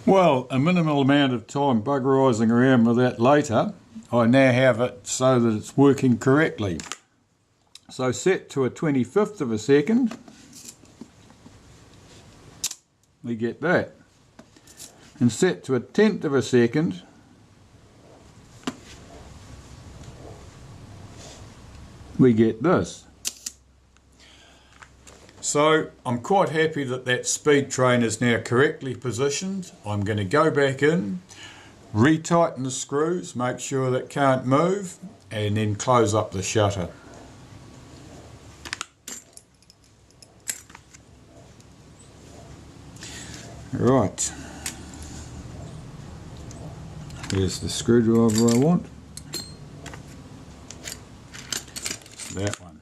Well, a minimal amount of time buggerising around with that later, I now have it so that it's working correctly. So set to a 25th of a second, we get that. And set to a 10th of a second, we get this. So I'm quite happy that that speed train is now correctly positioned. I'm going to go back in, retighten the screws, make sure that can't move, and then close up the shutter. Right, here's the screwdriver I want. That one.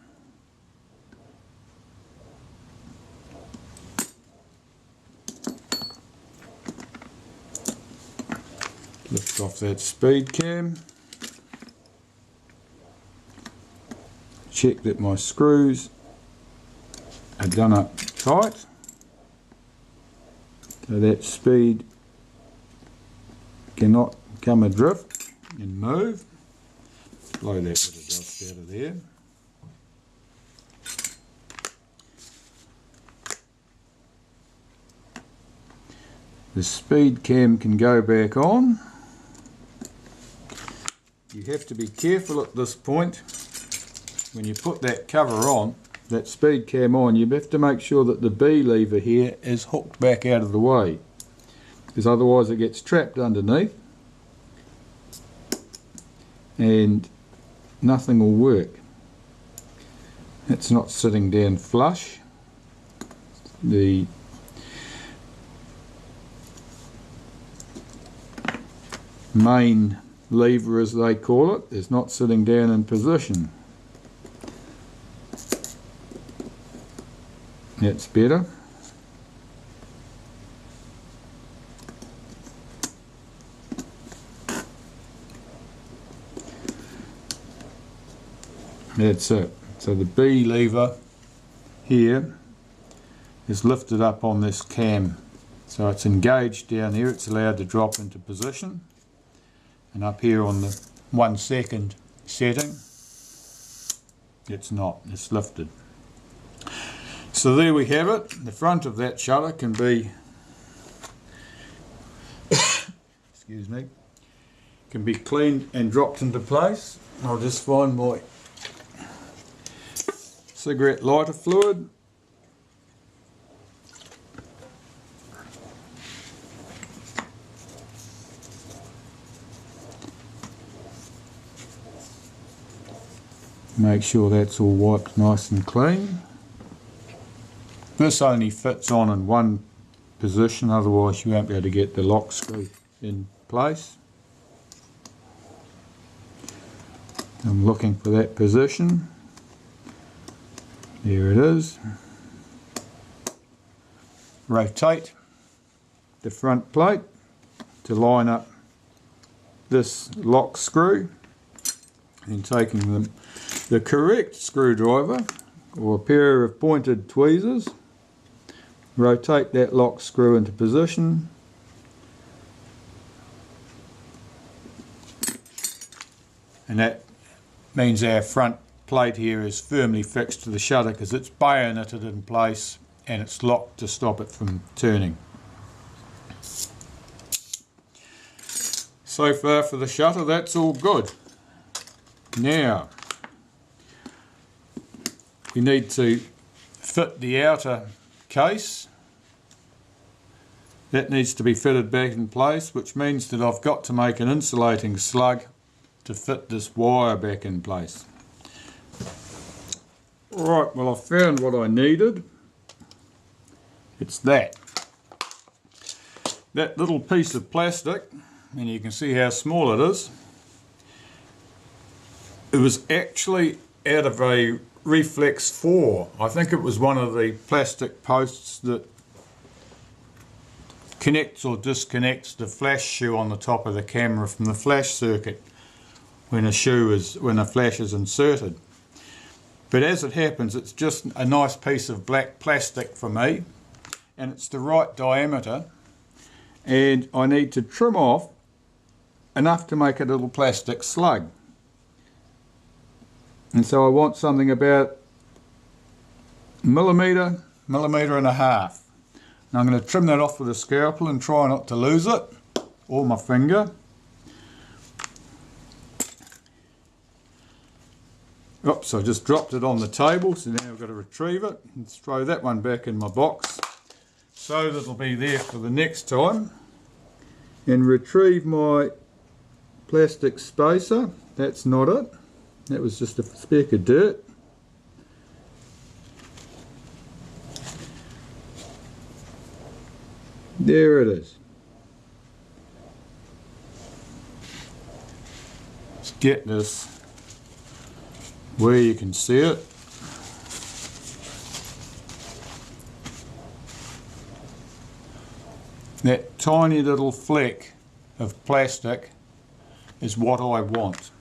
Lift off that speed cam. Check that my screws are done up tight, so that speed cannot come adrift and move. Blow that bit of dust out of there. The speed cam can go back on. You have to be careful at this point when you put that cover on, that speed cam on. You have to make sure that the B lever here is hooked back out of the way, because otherwise it gets trapped underneath and nothing will work. It's not sitting down flush. The main lever, as they call it, is not sitting down in position. That's better. That's it. So the B lever here is lifted up on this cam. So it's engaged down here, it's allowed to drop into position. And up here on the 1 second setting, it's not, it's lifted. So there we have it. The front of that shutter can be excuse me, can be cleaned and dropped into place. I'll just find my cigarette lighter fluid. Make sure that's all wiped nice and clean. This only fits on in one position, otherwise you won't be able to get the lock screw in place. I'm looking for that position. There it is. Rotate the front plate to line up this lock screw, and taking the correct screwdriver or a pair of pointed tweezers, rotate that lock screw into position, and that means our front plate here is firmly fixed to the shutter because it's bayoneted in place and it's locked to stop it from turning. So far for the shutter, that's all good. Now we need to fit the outer case. That needs to be fitted back in place, which means that I've got to make an insulating slug to fit this wire back in place. Right, well, I found what I needed. It's that little piece of plastic, and you can see how small it is. It was actually out of a Reflex 4. I think it was one of the plastic posts that connects or disconnects the flash shoe on the top of the camera from the flash circuit when a flash is inserted. But as it happens, it's just a nice piece of black plastic for me, and it's the right diameter, and I need to trim off enough to make a little plastic slug. And so I want something about millimetre and a half. Now I'm going to trim that off with a scalpel and try not to lose it, or my finger. Oops, I just dropped it on the table, so now I've got to retrieve it and throw that one back in my box so that it'll be there for the next time. And retrieve my plastic spacer. That's not it. That was just a speck of dirt. There it is. Let's get this where you can see it. That tiny little fleck of plastic is what I want.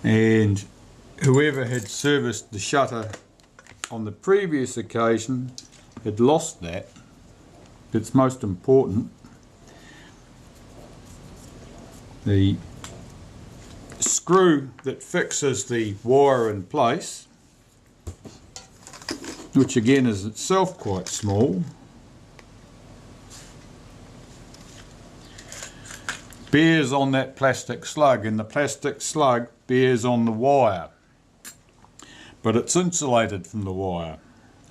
And whoever had serviced the shutter on the previous occasion had lost that. It's most important. The screw that fixes the wire in place, which again is itself quite small, bears on that plastic slug, and the plastic slug bears on the wire, but it's insulated from the wire,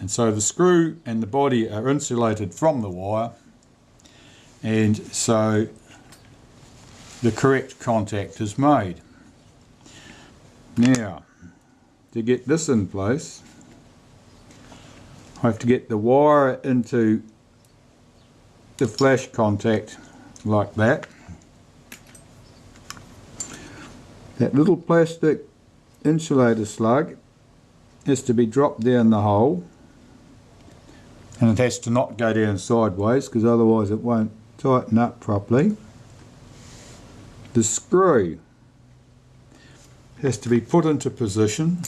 and so the screw and the body are insulated from the wire, and so the correct contact is made. Now, to get this in place, I have to get the wire into the flash contact like that. That little plastic insulator slug is to be dropped down the hole, and it has to not go down sideways because otherwise it won't tighten up properly. The screw has to be put into position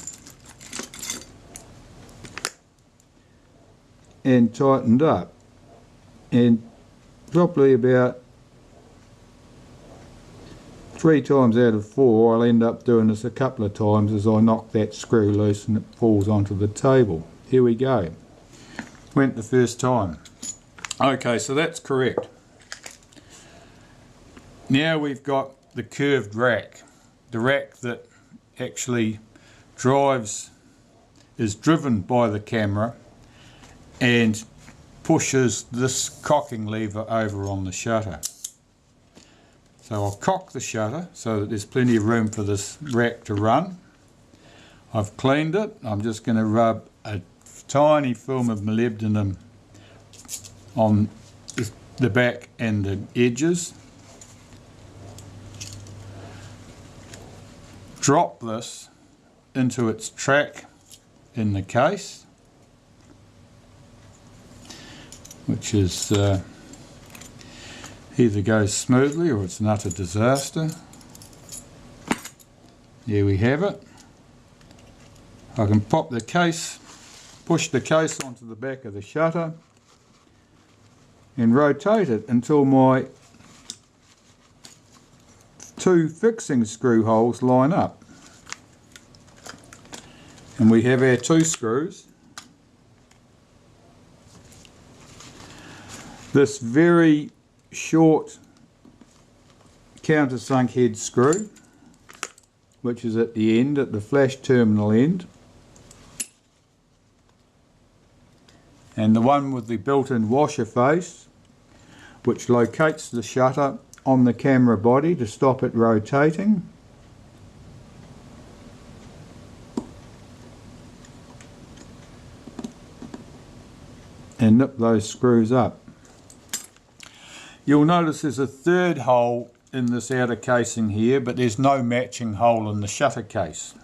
and tightened up, and probably about 3 times out of 4 I'll end up doing this a couple of times as I knock that screw loose and it falls onto the table. Here we go. Went the first time. Okay, so that's correct. Now we've got the curved rack. The rack that actually is driven by the camera and pushes this cocking lever over on the shutter. So I'll cock the shutter so that there's plenty of room for this rack to run. I've cleaned it. I'm just going to rub a tiny film of molybdenum on the back and the edges. Drop this into its track in the case, which is either goes smoothly or it's an utter disaster. There we have it. I can pop the case, push the case onto the back of the shutter and rotate it until my 2 fixing screw holes line up. And we have our 2 screws. This very short countersunk head screw, which is at the end, at the flash terminal end, and the one with the built-in washer face, which locates the shutter on the camera body to stop it rotating. And nip those screws up. You'll notice there's a 3rd hole in this outer casing here, but there's no matching hole in the shutter case.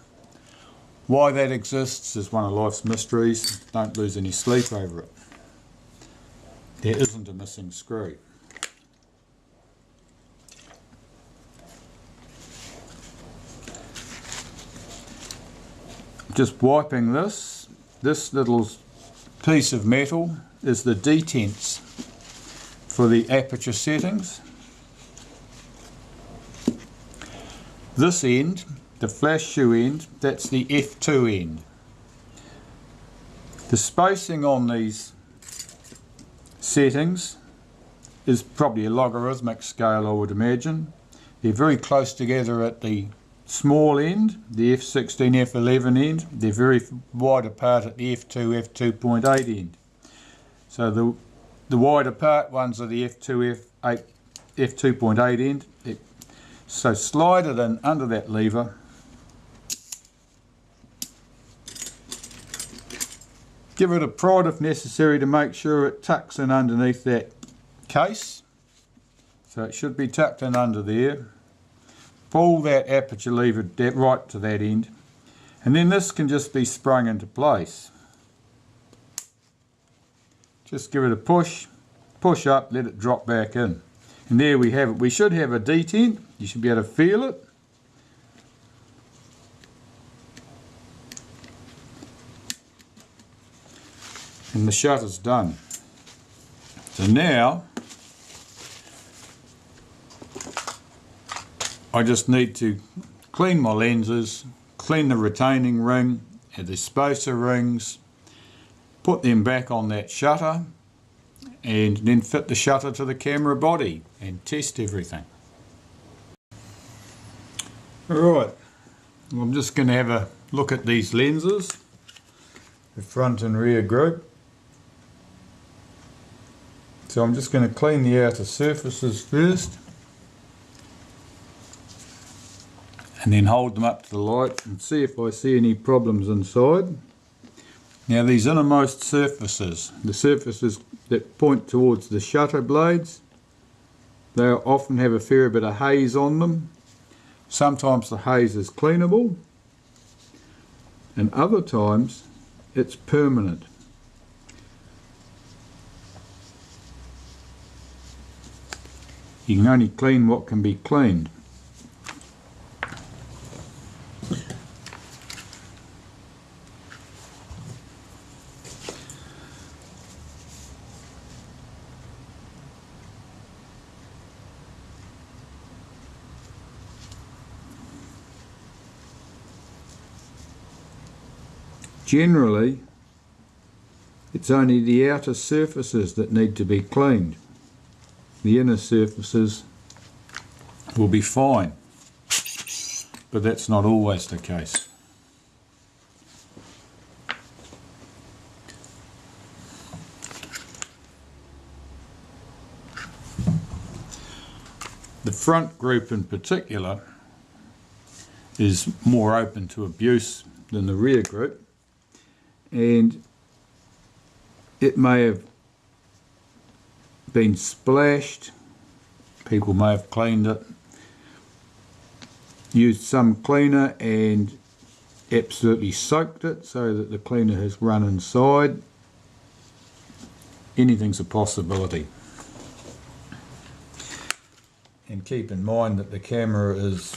Why that exists is one of life's mysteries. Don't lose any sleep over it. There isn't a missing screw. Just wiping this little piece of metal is the detents for the aperture settings. This end, the flash shoe end, that's the f2 end. The spacing on these settings is probably a logarithmic scale, I would imagine. They're very close together at the small end, the f16, f11 end. They're very wide apart at the f2, f2.8 end. So the wide apart ones are the f2, f8, f2.8 end. So slide it in under that lever. Give it a prod if necessary to make sure it tucks in underneath that case. So it should be tucked in under there. Pull that aperture lever right to that end, and then this can just be sprung into place. Just give it a push, push up, let it drop back in. And there we have it. We should have a detent. You should be able to feel it. And the shutter's done. So now I just need to clean my lenses, clean the retaining ring and the spacer rings, put them back on that shutter, and then fit the shutter to the camera body and test everything. Alright, I'm just going to have a look at these lenses, the front and rear group. So I'm just going to clean the outer surfaces first, and then hold them up to the light and see if I see any problems inside. Now these innermost surfaces, the surfaces that point towards the shutter blades, they often have a fair bit of haze on them. Sometimes the haze is cleanable, and other times it's permanent. You can only clean what can be cleaned. Generally, it's only the outer surfaces that need to be cleaned. The inner surfaces will be fine, but that's not always the case. The front group in particular is more open to abuse than the rear group, and it may have been splashed. People may have cleaned it, used some cleaner and absolutely soaked it so that the cleaner has run inside. Anything's a possibility. And keep in mind that the camera is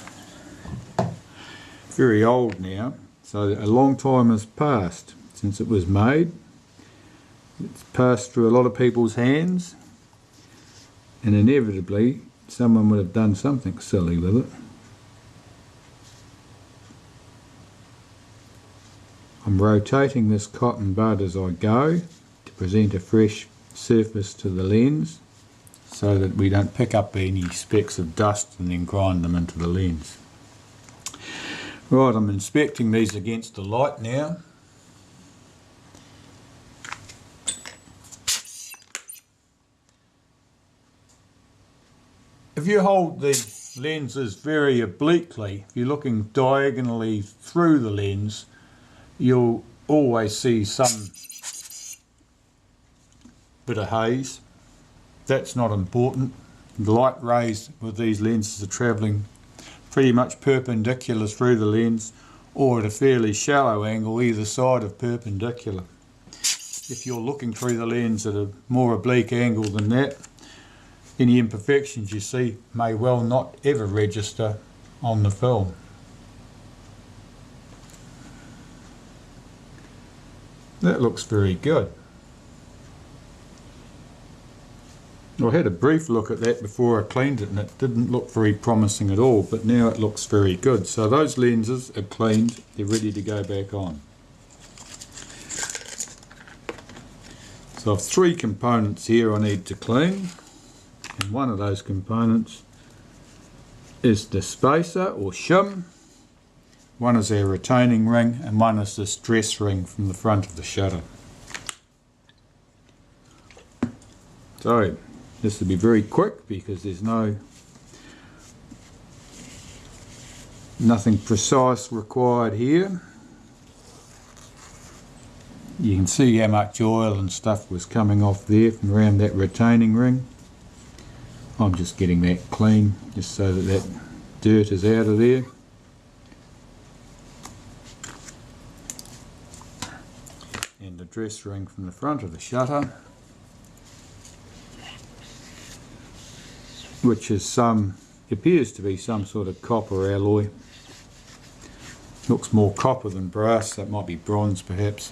very old now, so a long time has passed since it was made. It's passed through a lot of people's hands, and inevitably someone would have done something silly with it. I'm rotating this cotton bud as I go to present a fresh surface to the lens so that we don't pick up any specks of dust and then grind them into the lens. Right, I'm inspecting these against the light now. If you hold the lenses very obliquely, if you're looking diagonally through the lens, you'll always see some bit of haze. That's not important. The light rays with these lenses are travelling pretty much perpendicular through the lens, or at a fairly shallow angle either side of perpendicular. If you're looking through the lens at a more oblique angle than that, any imperfections you see may well not ever register on the film. That looks very good. I had a brief look at that before I cleaned it and it didn't look very promising at all, but now it looks very good. So those lenses are cleaned, they're ready to go back on. So I've 3 components here I need to clean, and one of those components is the spacer or shim, one is our retaining ring, and one is this dress ring from the front of the shutter. So this will be very quick because there's nothing precise required here. You can see how much oil and stuff was coming off there from around that retaining ring. I'm just getting that clean just so that that dirt is out of there. And the dress ring from the front of the shutter, which is appears to be some sort of copper alloy. Looks more copper than brass, that might be bronze perhaps.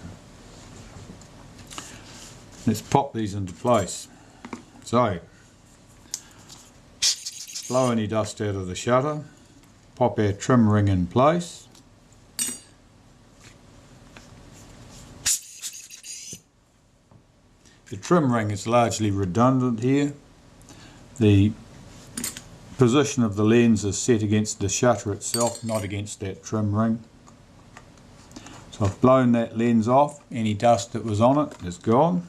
Let's pop these into place. So, blow any dust out of the shutter, pop our trim ring in place. The trim ring is largely redundant here. The position of the lens is set against the shutter itself, not against that trim ring. So I've blown that lens off, any dust that was on it is gone.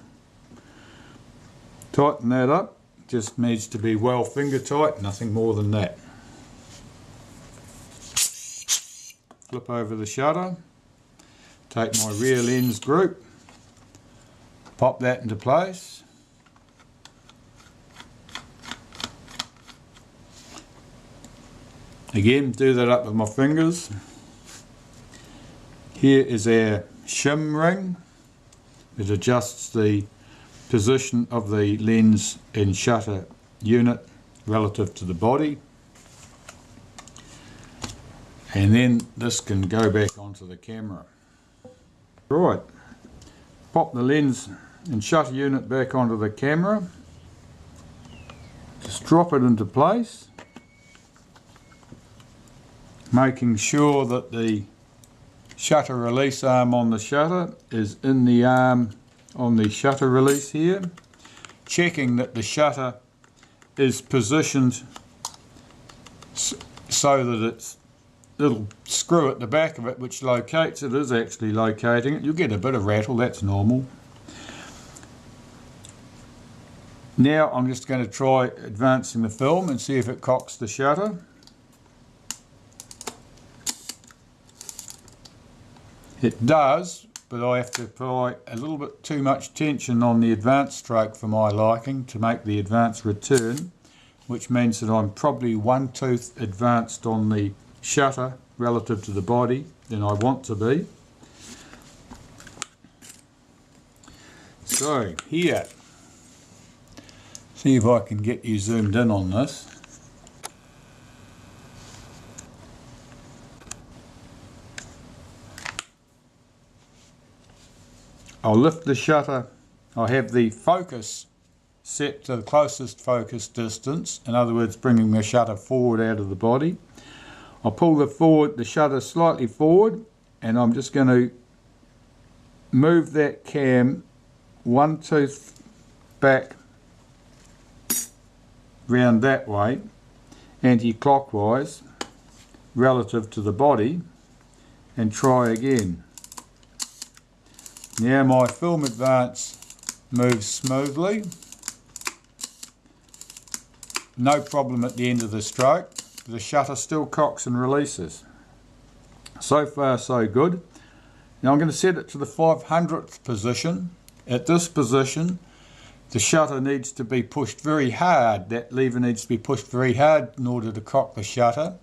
Tighten that up, just needs to be well finger tight, nothing more than that. Flip over the shutter, take my rear lens group, pop that into place. Again, do that up with my fingers. Here is our shim ring. It adjusts the position of the lens and shutter unit relative to the body. And then this can go back onto the camera. Right, pop the lens and shutter unit back onto the camera. Just drop it into place, making sure that the shutter release arm on the shutter is in the arm on the shutter release here, checking that the shutter is positioned so that its little screw at the back of it which locates it is actually locating it. You'll get a bit of rattle, that's normal. Now I'm just going to try advancing the film and see if it cocks the shutter. It does, but I have to apply a little bit too much tension on the advanced stroke for my liking to make the advanced return, which means that I'm probably 1 tooth advanced on the shutter relative to the body than I want to be. So here, see if I can get you zoomed in on this. I'll lift the shutter, I have the focus set to the closest focus distance, in other words bringing the shutter forward out of the body. I'll pull the shutter slightly forward and I'm just going to move that cam 1 tooth back round that way, anti-clockwise relative to the body, and try again. Now my film advance moves smoothly, no problem at the end of the stroke. The shutter still cocks and releases. So far so good. Now I'm going to set it to the 500th position. At this position the shutter needs to be pushed very hard. That lever needs to be pushed very hard in order to cock the shutter.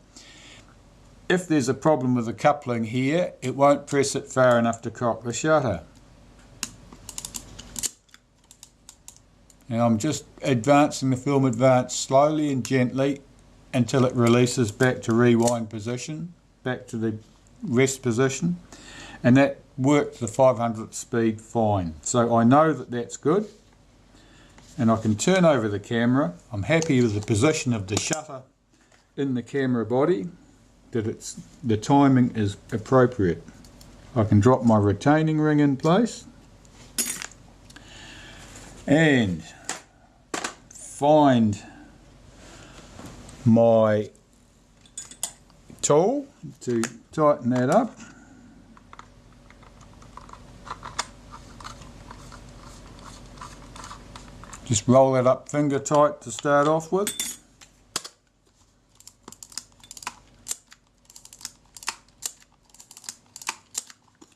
If there's a problem with the coupling here, it won't press it far enough to cock the shutter. And I'm just advancing the film advance slowly and gently until it releases back to rewind position, back to the rest position, and that worked the 500th speed fine. So I know that that's good, and I can turn over the camera. I'm happy with the position of the shutter in the camera body, that the timing is appropriate. I can drop my retaining ring in place and find my tool to tighten that up. Just roll that up finger tight to start off with.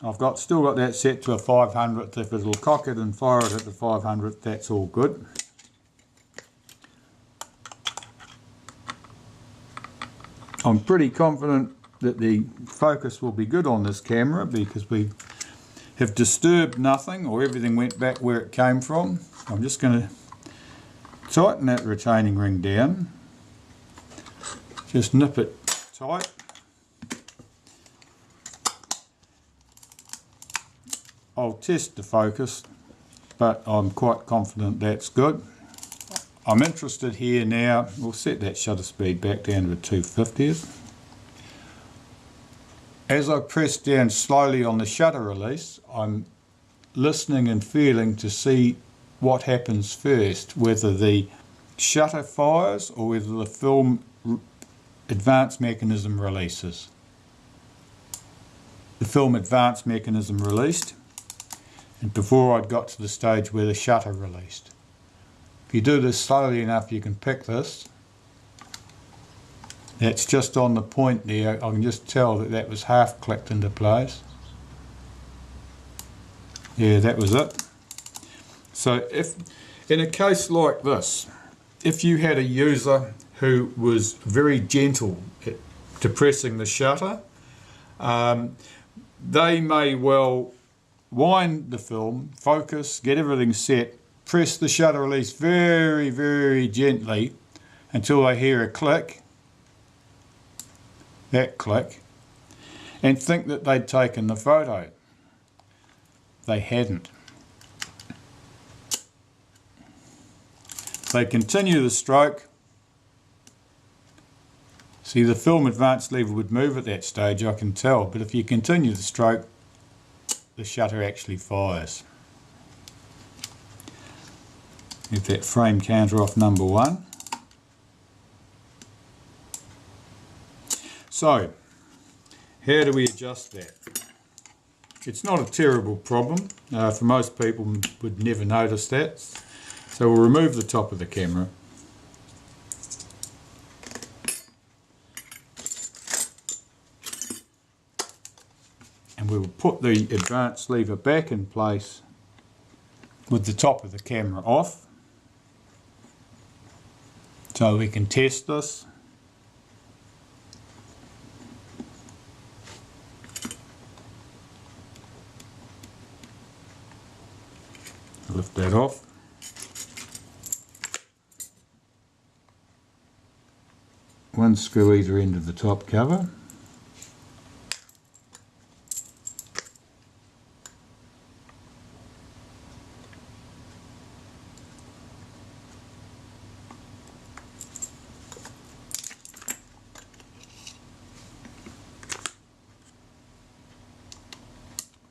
I've still got that set to a 500th. If it'll cock it and fire it at the 500th, that's all good. I'm pretty confident that the focus will be good on this camera because we have disturbed nothing, or everything went back where it came from. I'm just going to tighten that retaining ring down. Just nip it tight. I'll test the focus, but I'm quite confident that's good. I'm interested here now. We'll set that shutter speed back down to a 250th. As I press down slowly on the shutter release, I'm listening and feeling to see what happens first, whether the shutter fires or whether the film advance mechanism releases. The film advance mechanism released, and before I'd got to the stage where the shutter released. If you do this slowly enough, you can pick this. That's just on the point there. I can just tell that that was half clicked into place. Yeah, that was it. So if in a case like this, if you had a user who was very gentle to pressing the shutter, they may well wind the film, focus, get everything set, press the shutter release very, very gently until they hear a click, that click, and think that they'd taken the photo. They hadn't. They continue the stroke. See, the film advance lever would move at that stage, I can tell, but if you continue the stroke, the shutter actually fires. Get that frame counter off number 1. So, how do we adjust that? It's not a terrible problem. For most people would never notice that. So we'll remove the top of the camera. And we will put the advance lever back in place with the top of the camera off. So we can test this. Lift that off. One screw either end of the top cover.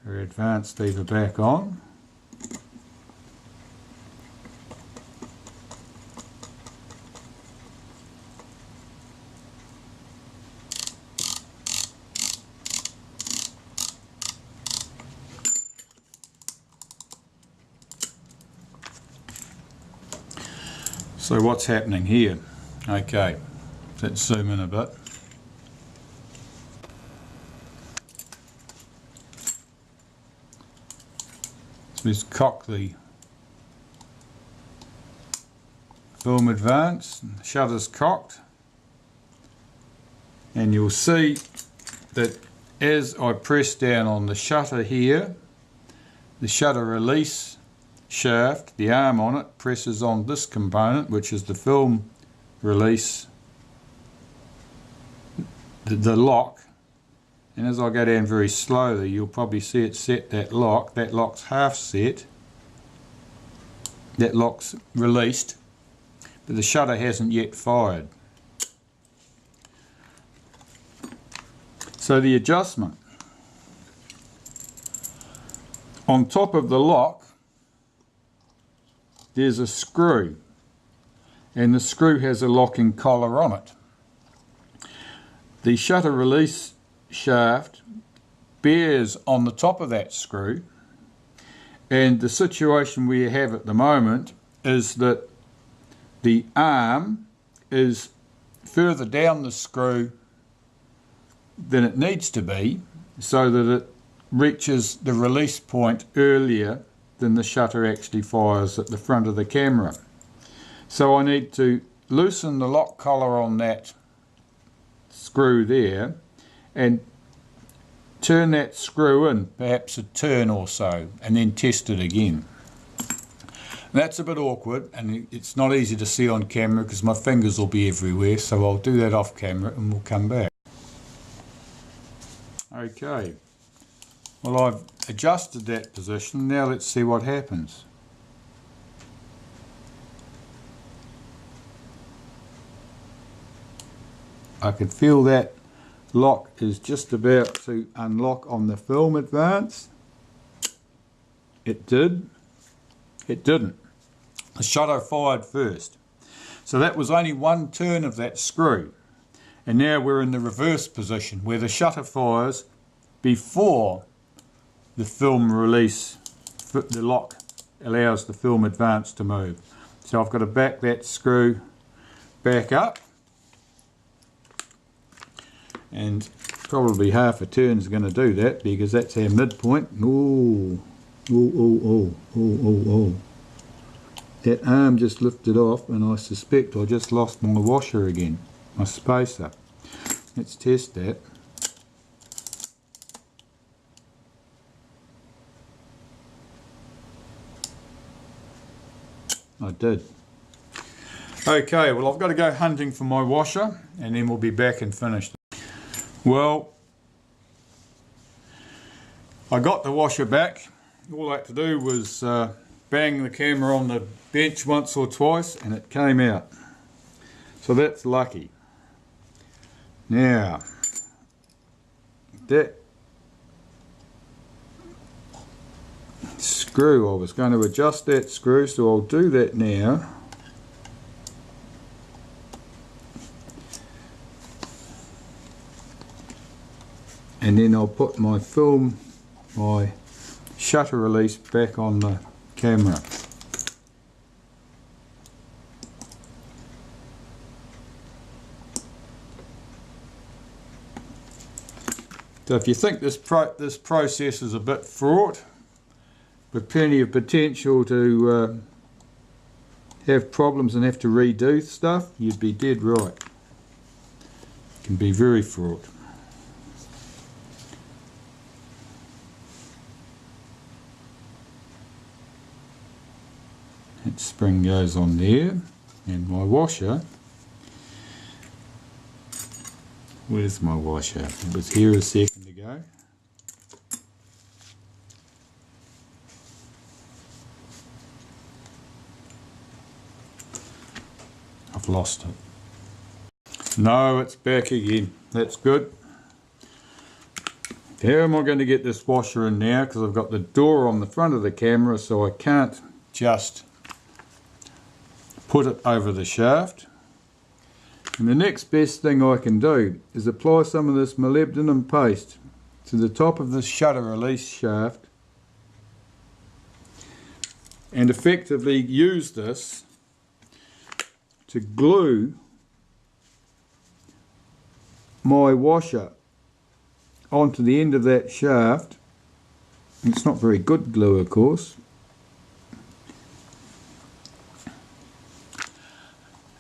Our advance lever back on. So what's happening here? Okay, let's zoom in a bit. So let's cock the film advance, the shutter's cocked, and you'll see that as I press down on the shutter here, the shutter release shaft, the arm on it, presses on this component, which is the film release, the lock, and as I go down very slowly, you'll probably see it set that lock. That lock's half set, that lock's released, but the shutter hasn't yet fired. So the adjustment. On top of the lock there's a screw, and the screw has a locking collar on it. The shutter release shaft bears on the top of that screw, and the situation we have at the moment is that the arm is further down the screw than it needs to be, so that it reaches the release point earlier than the shutter actually fires at the front of the camera. So I need to loosen the lock collar on that screw there and turn that screw in perhaps a turn or so, and then test it again. That's a bit awkward, and it's not easy to see on camera because my fingers will be everywhere, so I'll do that off camera and we'll come back. Okay, well, I've adjusted that position. Now let's see what happens. I can feel that lock is just about to unlock on the film advance. It did. It didn't. The shutter fired first. So that was only one turn of that screw. And now we're in the reverse position where the shutter fires before the film release, the lock allows the film advance to move. So I've got to back that screw back up, and probably half a turn is going to do that because that's our midpoint. Ooh, ooh, ooh, ooh, ooh, ooh, ooh. That arm just lifted off, and I suspect I just lost my washer again, my spacer. Let's test that. I did. Okay, well, I've got to go hunting for my washer and then we'll be back and finished. Well, I got the washer back. All I had to do was bang the camera on the bench once or twice and it came out. So that's lucky. Now, that screw, I was going to adjust that screw, so I'll do that now. And then I'll put my film, my shutter release back on the camera. So if you think this process is a bit fraught, with plenty of potential to have problems and have to redo stuff, you'd be dead right. It can be very fraught. That spring goes on there, and my washer, where's my washer? It was here a second ago. I've lost it. No, it's back again. That's good. How am I going to get this washer in now? Because I've got the door on the front of the camera, so I can't just put it over the shaft. And the next best thing I can do is apply some of this molybdenum paste to the top of this shutter release shaft and effectively use this to glue my washer onto the end of that shaft. It's not very good glue, of course.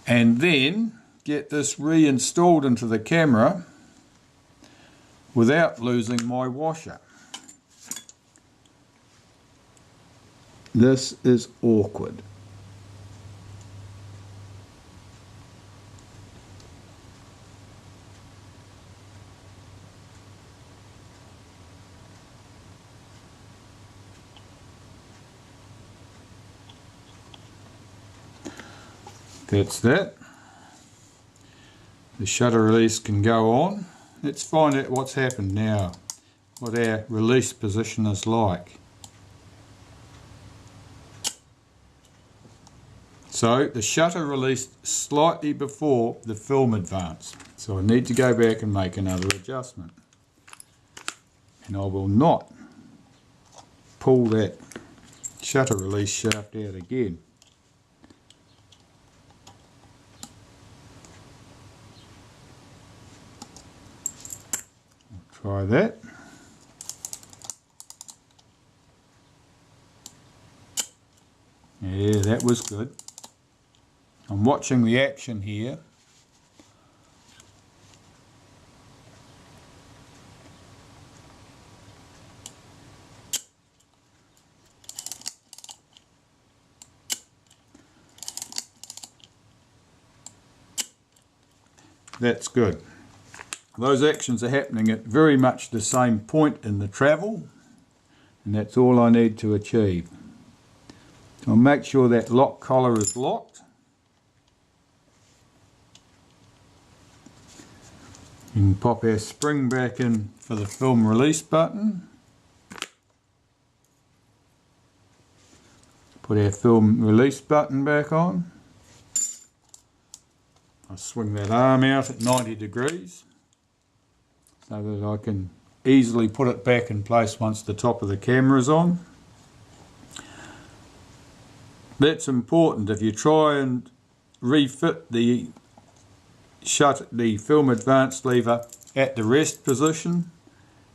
And then get this reinstalled into the camera without losing my washer. This is awkward. That's that. The shutter release can go on. Let's find out what's happened now, what our release position is like. So the shutter released slightly before the film advance, so I need to go back and make another adjustment. And I will not pull that shutter release shaft out again. I'll try that. Yeah, that was good. I'm watching the action here. That's good. Those actions are happening at very much the same point in the travel, and that's all I need to achieve. So I'll make sure that lock collar is locked. You can pop our spring back in for the film release button. Put our film release button back on. I'll swing that arm out at 90 degrees so that I can easily put it back in place once the top of the camera is on. That's important. If you try and refit the film advance lever at the rest position,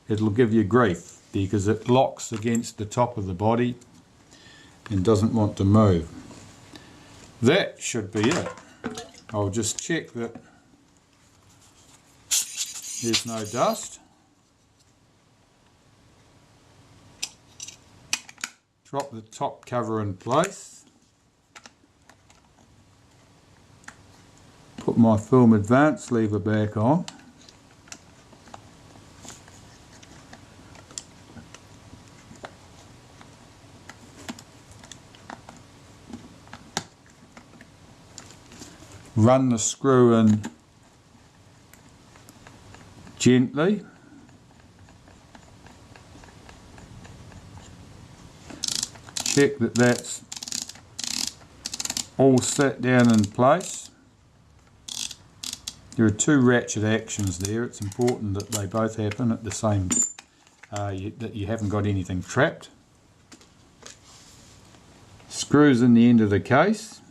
it'll give you grief because it locks against the top of the body and doesn't want to move. That should be it. I'll just check that there's no dust. Drop the top cover in place. Put my film advance lever back on. Run the screw in gently. Check that that's all set down in place. There are two ratchet actions there. It's important that they both happen at the same, that you haven't got anything trapped. Screws in the end of the case.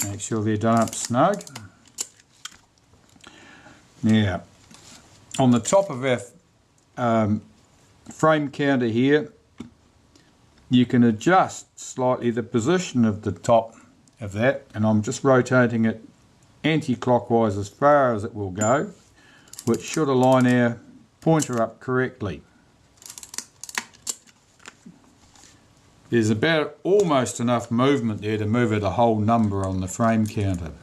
Make sure they're done up snug. Now, on the top of our frame counter here, you can adjust slightly the position of the top of that, and I'm just rotating it anti-clockwise as far as it will go, which should align our pointer up correctly. There's about almost enough movement there to move it a whole number on the frame counter,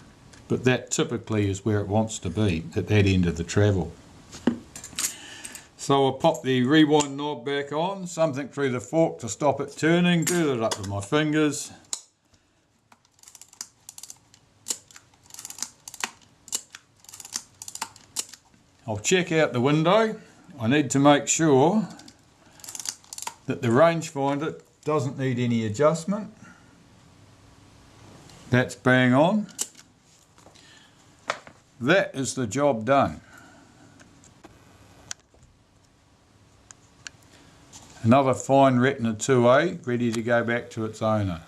but that typically is where it wants to be, at that end of the travel. So I'll pop the rewind knob back on, something through the fork to stop it turning, do that up with my fingers. I'll check out the window. I need to make sure that the rangefinder doesn't need any adjustment. That's bang on. That is the job done. Another fine Retina IIa ready to go back to its owner.